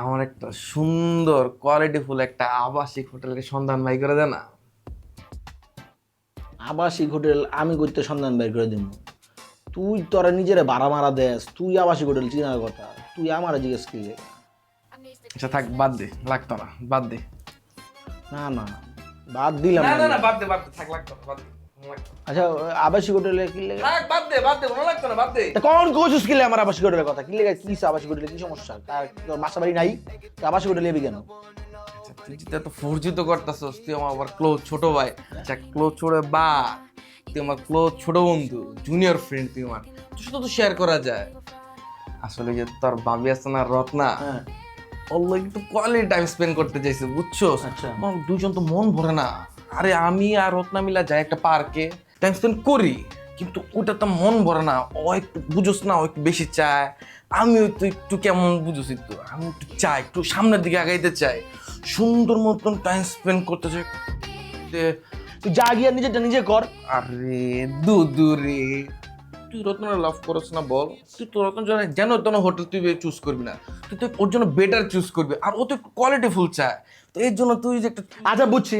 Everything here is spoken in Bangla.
আমার একটা সুন্দর কোয়ালিটিফুল একটা আবাসিক হোটেলের সন্ধান বাই করে দেয় না? আবাসিক হোটেল আমি করতে সন্ধান বের করে দিব? তুই তোরা নিজেরে ভাড়া মারা দেস, তুই আবাসিক হোটেল চিনার কথা, তুই আমার জিজ্ঞেস কি লেগে? আচ্ছা থাক, বাদ দে, লাগতো না, বাদ দে। না না, বাদ দিলাম না না। না না, বাদ দে, বাদ দে, থাক, লাগতো না, বাদ দে, লাগতো না। আচ্ছা, আবাসিক হোটেলে কি লেগে? থাক, বাদ দে, বাদ দে, ভালো লাগতো না, বাদ দে। তা কোন কোচিস কিলে আমার আবাসিক হোটেলের কথা কি লেগে? কি আবাসিক হোটেলে কি সমস্যা? তার তোর বাসা বাড়ি নাই? তুই আবাসিক হোটেলে এবি কেন? আচ্ছা, তুই যেটা এত ফর্জিত করতেছস, তুই আমার আবার ক্লোজ ছোট ভাই। আচ্ছা, ক্লোজ ছোট বা তুই আমার ক্লোজ ছোট বন্ধু, জুনিয়র ফ্রেন্ড, তুই আমার, তোর সাথে তো শেয়ার করা যায়। আসলে যে তোর ভাবি আছে না, রত্না, হ্যাঁ, অল্লাহ একটু কোয়ালিটি টাইম স্পেন্ড করতে চাইছে, বুঝছো? আচ্ছা। আমার দুইজন তো মন ভরে না। আরে আমি আর রত্না মিলা যাই একটা পার্কে, টাইম স্পেন্ড করি, কিন্তু ওটা তো মন ভরে না। ও একটু বুঝোস না, ও একটু বেশি চায়, আমিও তো একটু কেমন বুঝোস, তো আমি একটু চাই, একটু সামনের দিকে আগাইতে চাই, সুন্দর মতন টাইম স্পেন্ড করতে চাই। তুই যা গিয়ে নিজেরটা নিজে কর। আরে দুদু রে, তুই রত্না লাভ করছ না বল? তুই তো রত্ন যেন তেন হোটেল তুই চুজ করবি না, তুই তো ওর জন্য বেটার চুজ করবি, আর ও তো একটু কোয়ালিটি ফুল চায়। তো এর জন্য তুই যে একটা আচ্ছা বুঝছি,